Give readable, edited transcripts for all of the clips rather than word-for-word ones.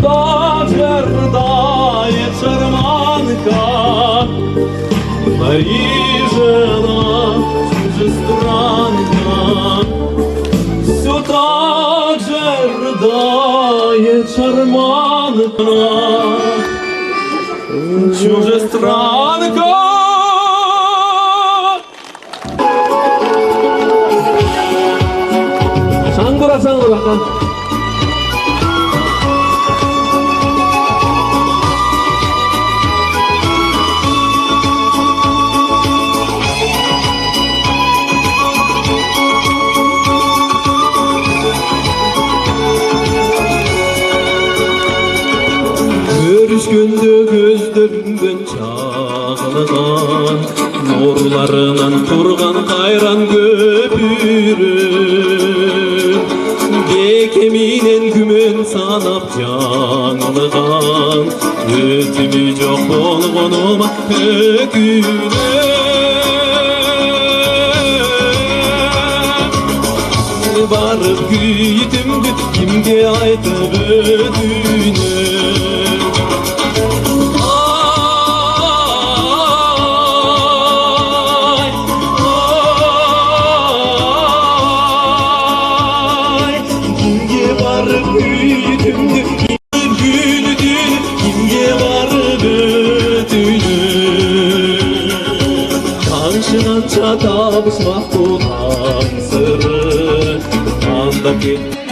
та твердая шарманка, Парижена чужестранка, все так же рыдает шарманка, чужестранка. 장구락상으로 약간 Görüşkünde gözlerimden çağlagan nurlarынан turgan kayran köpürüm Bekeminen gümen sanap жаңылған Өтімі жоқ болғаныма өкінем Барып күйітімді кімге айтып өтінем Қанша табысмақ болған сыры анда кет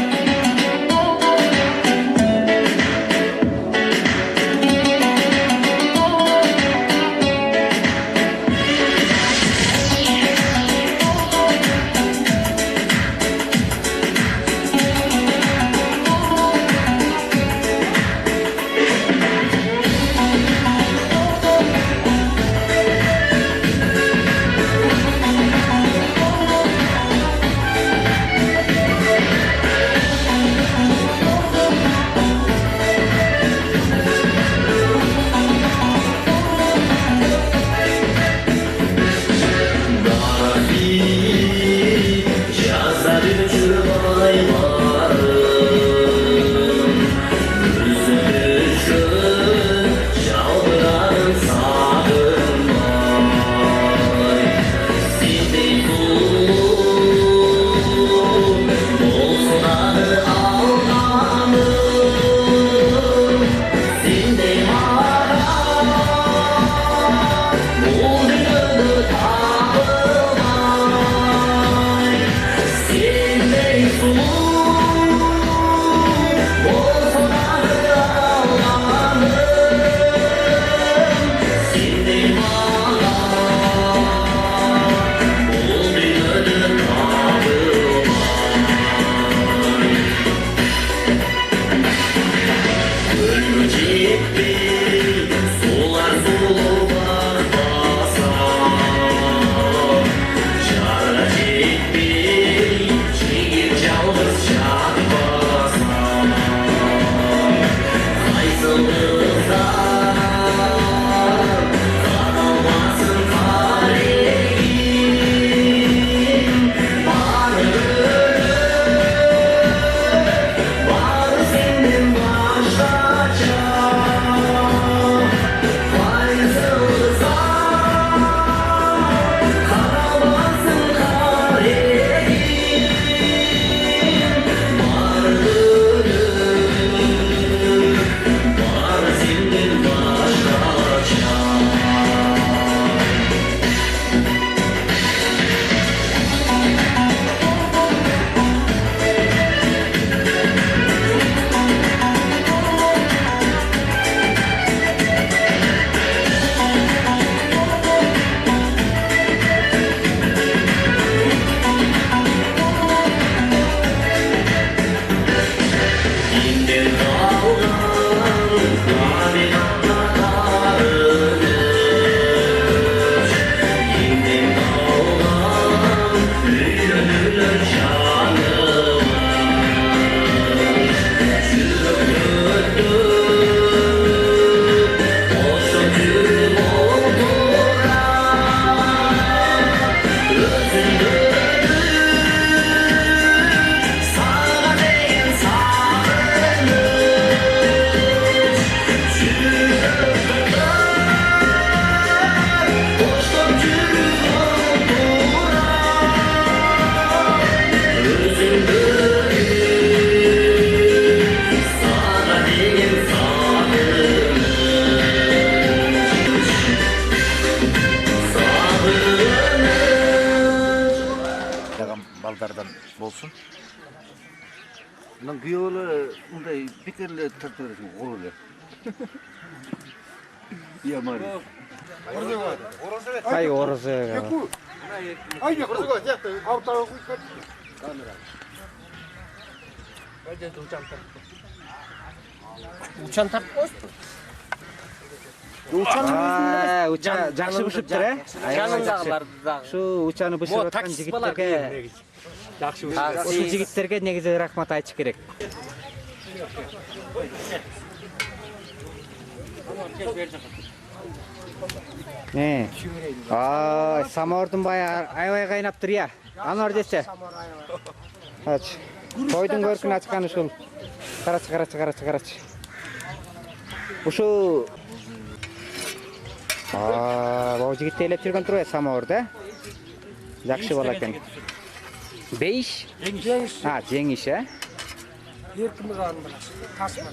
болsun. Lan kıyılı unday bitirle tartıyorsun oğlu. Yamari. Ay orası. Ay ya orası var. Yaptı. Avtağı koy. Kamera. Uçan tak. Uçan жақсы бышыптыр, ә? Жанындағылар да. Şu uçanı bışырып жатқан жігіттерге, осы жігіттерге негізі рахмат айтыш керек. Самауырдың бай аябай қайнап тұр, я. Анар десе. Тойдың көркін açқаны шул. Қарачы. Ушу бұл жігіт тейлеп жүрген тұр, самауырды. Жақшы бола екен. Бейіш? Жеңіш, ә? Еркімі ғалым білаш. Тасман.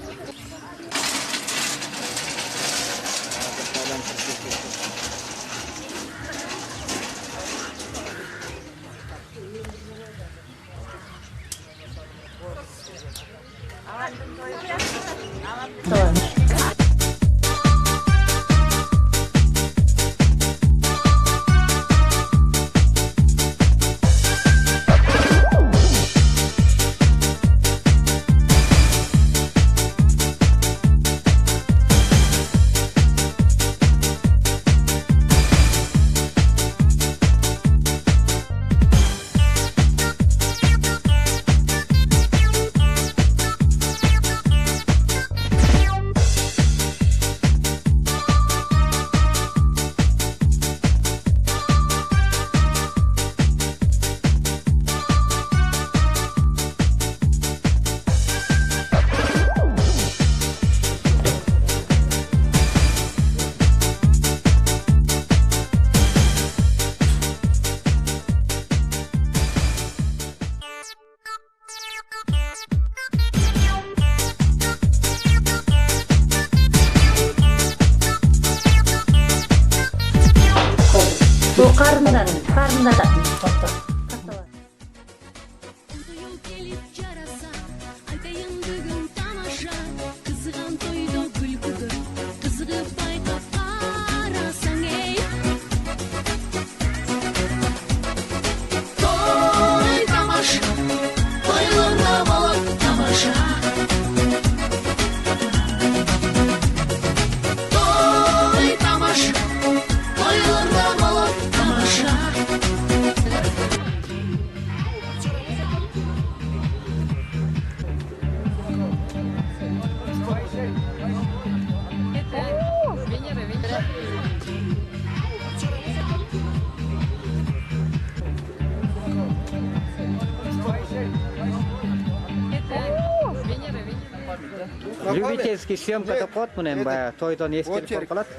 Karnından da. Любительский съемкада қот мұнен бая тойдан ескеріп болып қалады.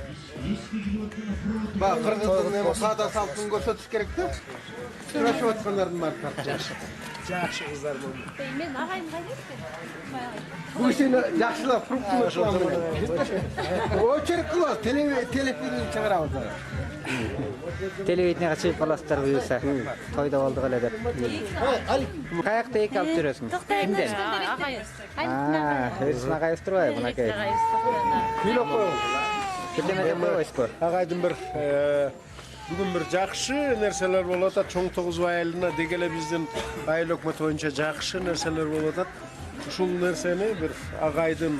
Ба, қырғыздың сада салтын көрсетіш керек те. Сұрашып отқандардың бар тартып. Жақсы қыздар болды. Мен ағайын қайдасың? Бұл сені жақсылап фруктылы шыламын. Очерк қылады, телефонын шығыра отырады. Телевидениеға шығып қаласыздар бұйырса. Тойда болды қалай деп. Қаяқта екі алып жүресің? Кімден? Өзін ағайыз тұр ғой, бұна кей. Күйліп қой. Кетемеден қойыз қой. Ағайдың бүгін бір жақшы нәрселер болады. Чоң Тоғызбай айылына дегеле біздің айыл өкімет бойынша жақсы нәрселер болады. Шул нәрсені бір ағайдың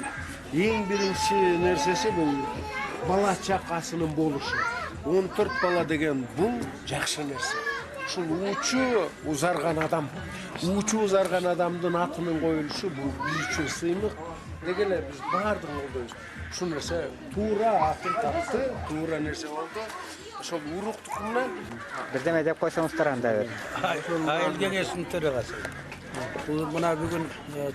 ең бірінші нәрсесі бұл бала чақасының болушы. 14 бала деген бұл жақсы нәрсе. Шул учу ұзарған адам. Учу ұзарған адамдың атының қойылышы бұл бүйші сыймық. Дегеле біз бардың олдойыз. Шу нәрсе тура атын тапты, тура нәрсе oldu. Шол урук тұқымна. Бірдеме деп қойсаңыздар анда бер. Айыл кеңесінің төрағасы. Мына бүгін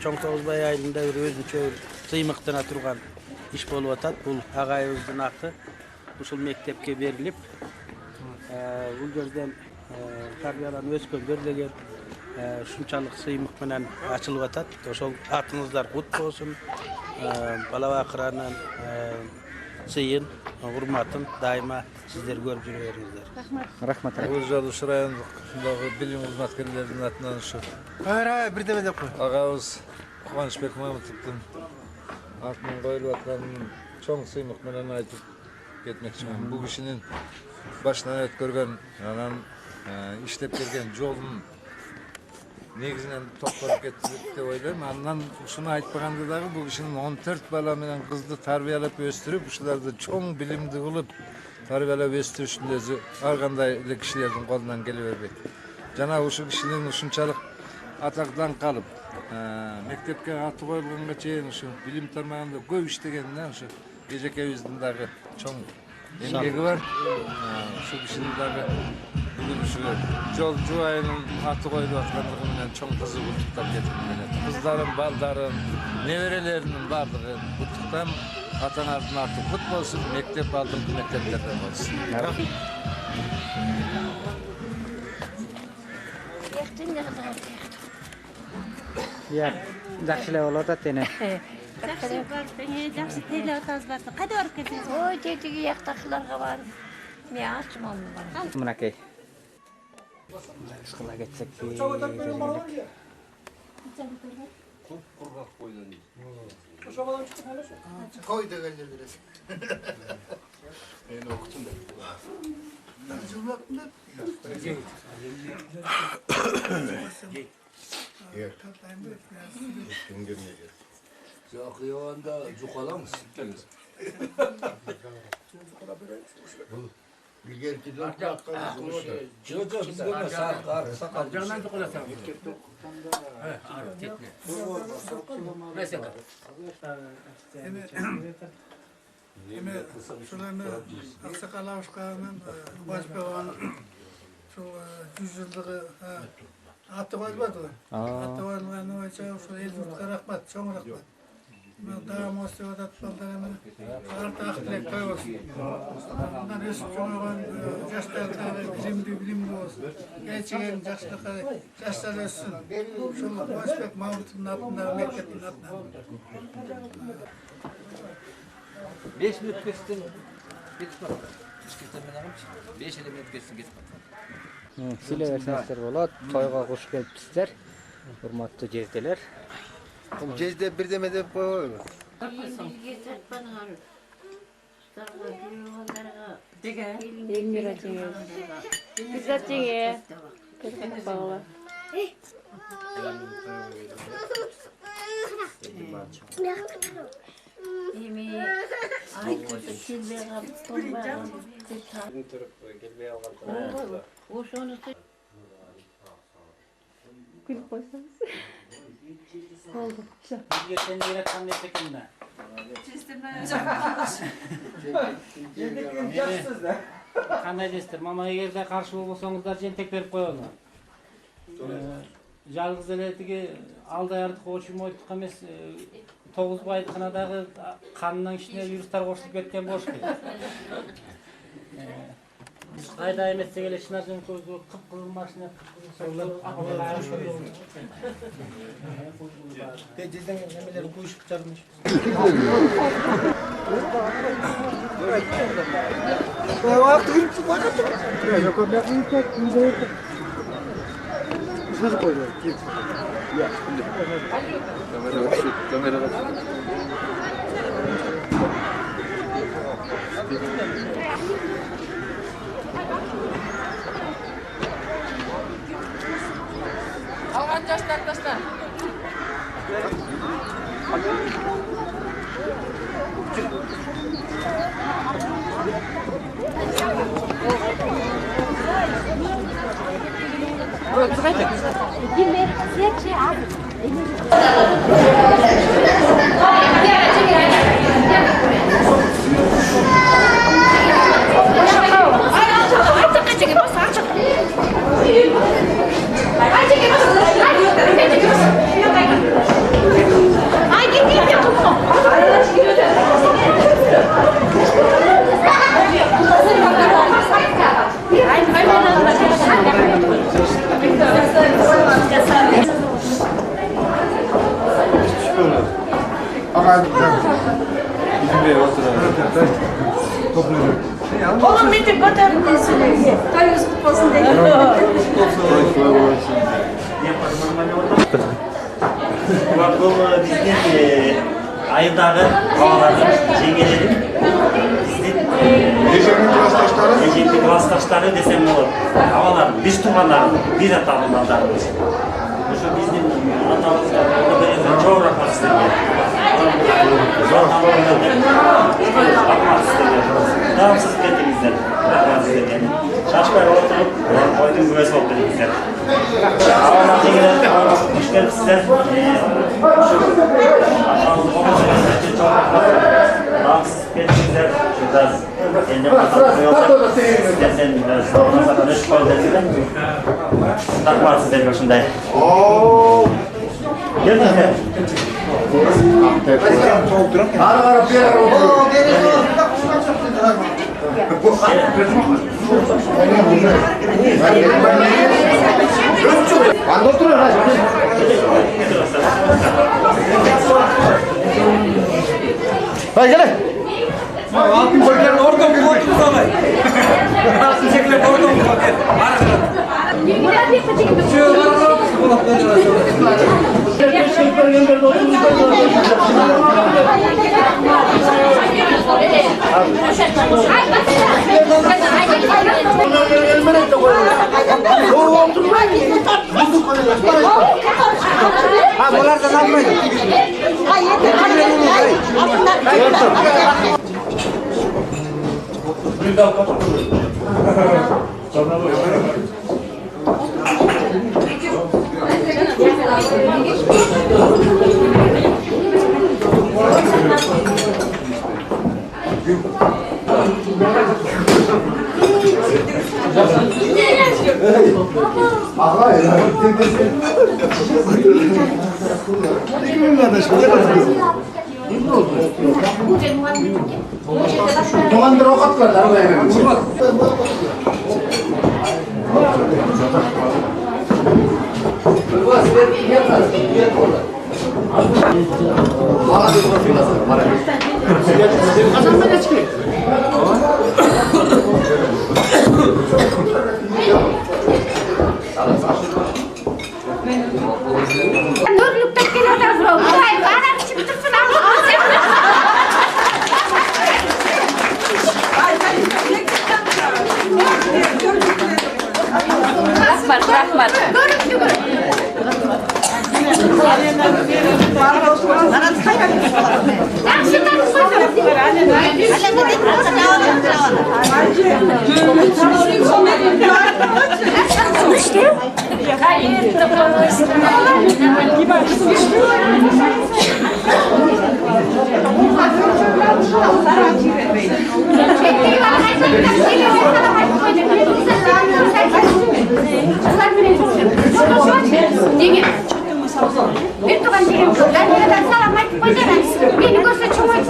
Чоң Тоғызбай айылында өзінше сыймықтана тұрған іш болып атат. Бұл ағайымыздың аты ушул мектепке беріліп, бұл жерден тәрбияланып өскендер деген шунчалық сыймық менен ачылып атат. Ошол атыңыздар кут болсын. Бала бакыранан sıyın, hurmatın daima sizler görüp yürüyerinizler. Rahmat. Öz Jaluş rayonundagı bilim hizmetkerlerinin atынан şu Hayır, bir deme de koy. agabız Kıvançbek Mahmutov'dun atının koyulup atkanın çoğun sıymak menen aytıp ketmekçimen. Bu kişinin başından ötkörgen, anan işlep bergen jolun negizinen toplanıp ketdi dep oylaym. Andan şunu aytpaganda dagı bu kişinin 14 bala menen kızды tarbiyalap östürüp, uşulardı çoğun bilimdi kılıp tarbiyalap östürüşünde özü har kандай ele kişilerдің kolundan keleberбейт. Жана ушул кишинин ушунчалык атактан калып, мектепке аты коюлганга чейин ушу билим тармагында көп иштегенине ушу эжекебиздин дагы чоң эмгеги бар. Ушул кишинин дагы бүгүн ушу жол жубайынын аты коюлуп аткандыгы менен чоң кызыгуулуктар кетип келет. Кыздарын, балдарын, неберелеринин бардыгы куттуктайм. Ата-анардын аты кут болсун, мектеп алдыңкы мектептерде болсун. Ya, жақшылай болот ат эне. Жақсы көрсеңе, жақсы теле отазбасы. Қайда барып кетесің? Ой, тетіге яқтақшыларға барып. Мен ашымам бар. Мынакей. Ышкыла кетсек бе. Koy degende biraz. Kıyavanda cukala mısın? Bilger ki dört dakika Candan cukala sen. Şularını Aksakal Avuşkan'ın başbakanı şu 100 yıllığı atı koymadı. Atı koyulganı boyunca şu el yurtga rahmat, çoğun rahmat. Daha mostiv adatlarını artık dilek koy olsun. Bundan ösüp çoğun yaşlarları bilimli olsun. Gerçekten yaşlar össün. Şu Kıvançbek Mahmut'un adına, mektebin adına. 5 minut kestin. Ketip baktı. İşte ben ağamçı. 5 element kestin ketip baktı. Силе берсеңиздер болот. Тойго куш келипсиздер. Урматтуу жезделер. Cezde bir deme de koy. Elmira жеңе. Güzel жеңе. Bağla. Еми, айтты келбей қалып, болмай қалып. Ошону күлүп койсоңуз. Болду. Бизге сен жараткан эмес экен да. Кандай дейсиздер? Мама эгерде каршы болбосоңуздар жентек берип коелу. Жалгыз эле тиги Алдайардык очумойдук эмес 9 байдыканадагы канынын ичине вирустар кошулуп кеткен болуш керек. Кайда эмесе эле Чынаржан көзү кып-кызыл машина Tecizden nemeleri kuyuşup çarpmış. Nasıl koyuyor? Kamera Алган жаштар достар. Ama Oğlum bir de götürün söyleyeyim. Toyunuz kutlu olsun diye. Bu bizden ayınдағы балалардың жеңгелері бізден ежелгі классташтары десем болады. Балалардың біз туғандарын бір атаның балдарымыз. Ошо биздин атабызга жоғырақ катышты. Дамсыз кетиңиздер. Шашпай отырып, койдун күбөсү болуп кетиңиздер. Алла жеңилер, хош келипсиздер. Дамсыз кетиңиздер. Biraz eline bakıyorsak sizden sorunlarsa ne şüpheli dediler. Takmaz sizlerin başında. Gel mi? Hadi gel. Altın çekilen oradan mı koydunuz ama? Altın çekilen oradan mı koydunuz? Tomandır o katlar da Nurluk'ta geliyorlar bro. Hayır, bana bir şey bitirsin ama. Rahmat. Bir tuğan diyelim. Ben neden salam ayıp koyacağım. Beni görse çok ayıp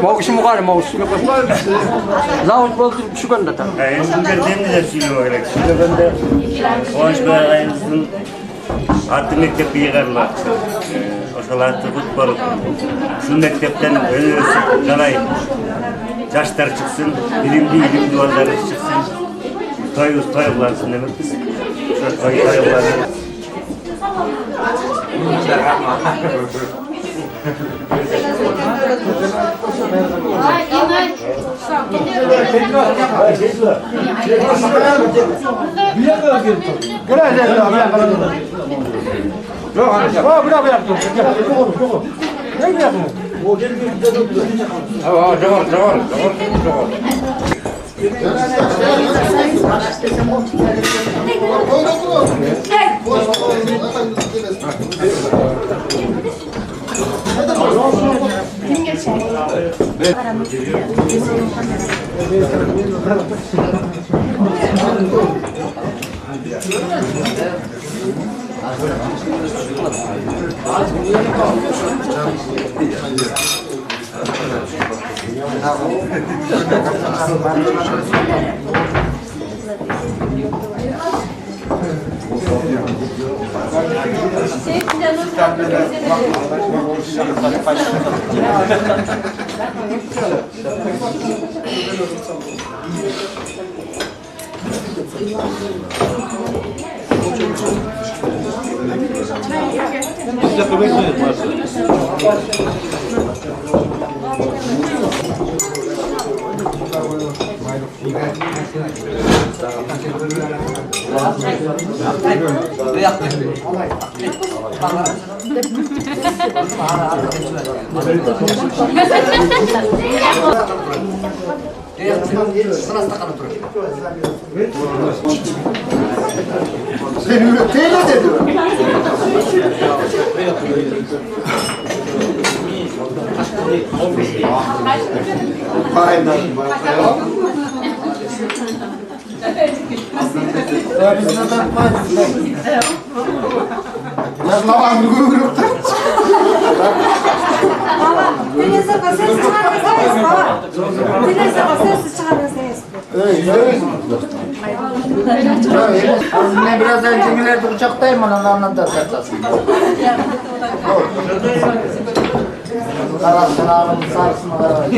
Mau isi muka mau isi muka. Laut bol şu ganda ta. Bugün demde söylüyor gerek. Şimdi Hoş Bey'in atı mektep yiğerler. Oşalatı futbol. Şu mektepten önüsü çalay. Yaşlar çıksın, ilimli duvarları çıksın. Toyuklansın demek biz. Şu toyuklansın. Hey! Senin teyze dedi. Aynen. Ne biraz önce gelirdi uçaktayım onlarla da sertasın. Karasın ağrım sarsın ağrım.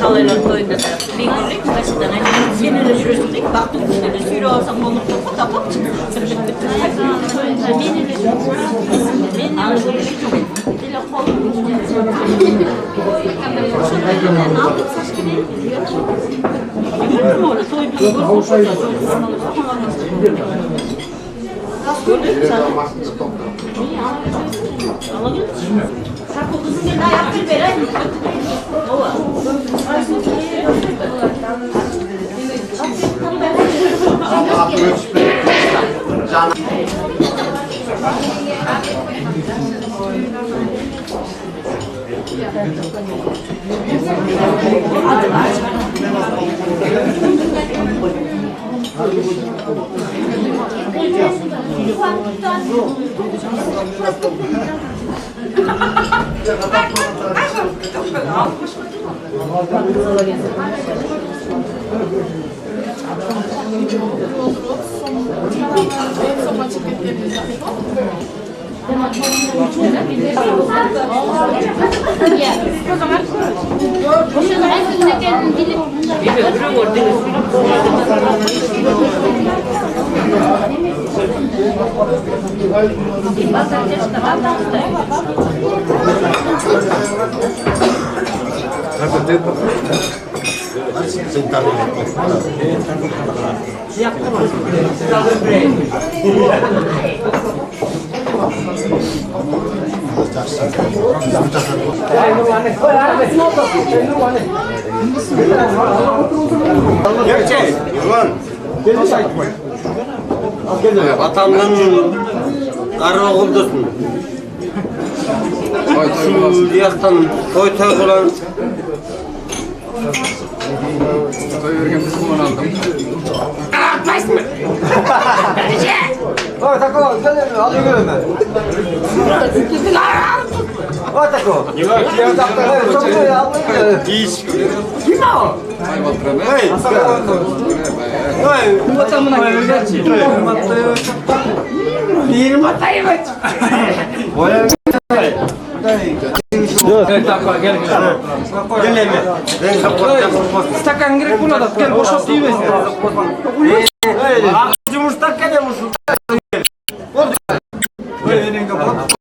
Çalaylar koyunda da bir günlük başından seneler sürüsündük. Baktık üstüne sürü olsam onu kapıp Vatanın karı oğuldusun. Şu diyaktan toy toy olan toy vergen bizim onu aldım. Atmaysın mı? Oy tako, sen alayım öyle. Oy tako. Ya tako, çok iyi alayım. İş. Kim o? Hey, hey, vatanına vergençi. Bir matayı mı? Oya. Gel Emre. Stakan gerek buna da gel boşalt değil mi? Cumhurbaşkanı gene musun? Böyle kapat.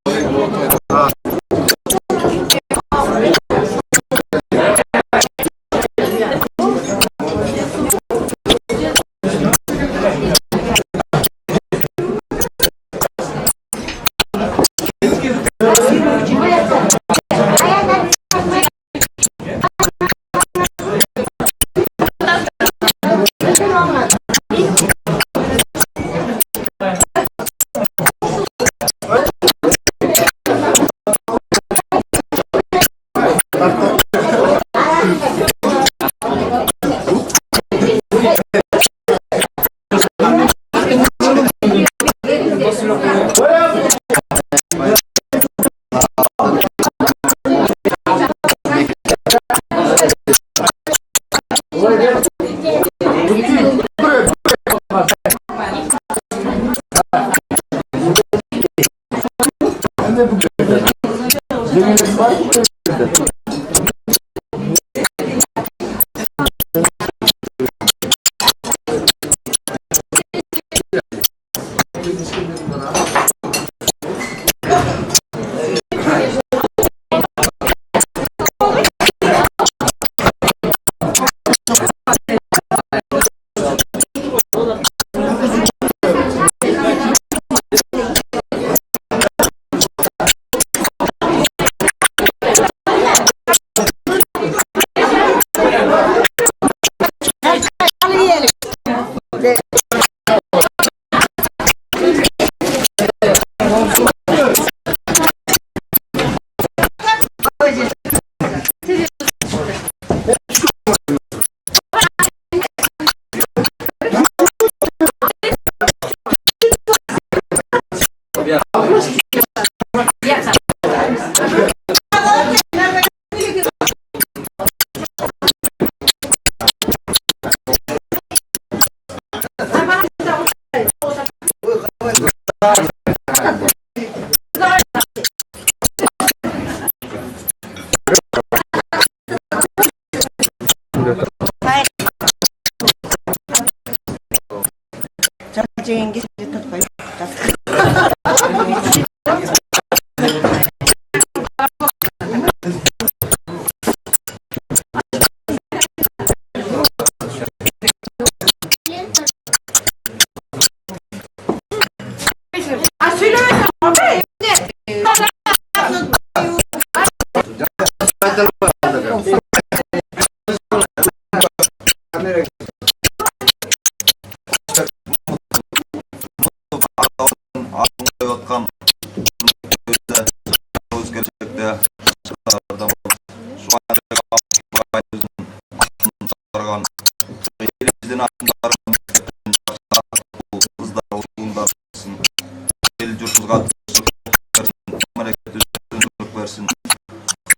жеңге тартпай.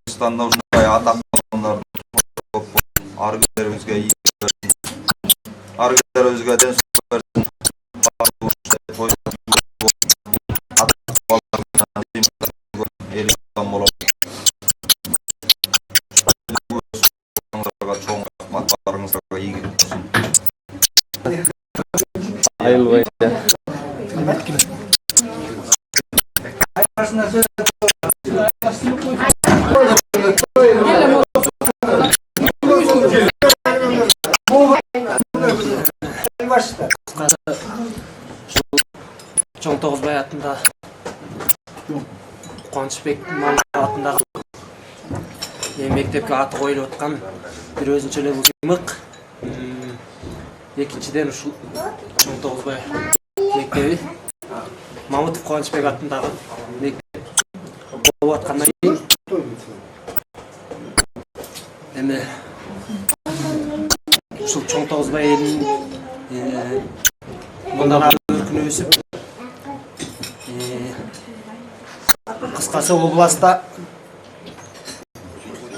Türkistan'da uşunday ataklı olanlardan argülerimizge iyi versin. Argülerimizge den versin. Hayırlı Чоң Тогузбай атында Кубанычбек атындағы мектепке аты коюлуп аткан бир өзүнчө эле сыймык. Экинчиден ушул Чоң Тогузбай мектеби Мамытов Кубанычбек атындагы мектеп болуп аткандан кийин эми ушул Чоң Тогузбай элинин мындан ары өркүнүп өсүп кыскасы областта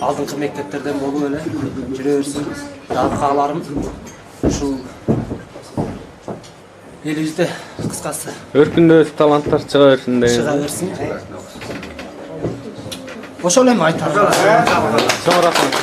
алдыңкы мектептерден болуп эле жүрө берсин. Дагы кааларым ушул элибизде кыскасы өркүндөп таланттар чыга берсин деген. Чыга берсин. Ошол эми айтарым. Чоң рахмат.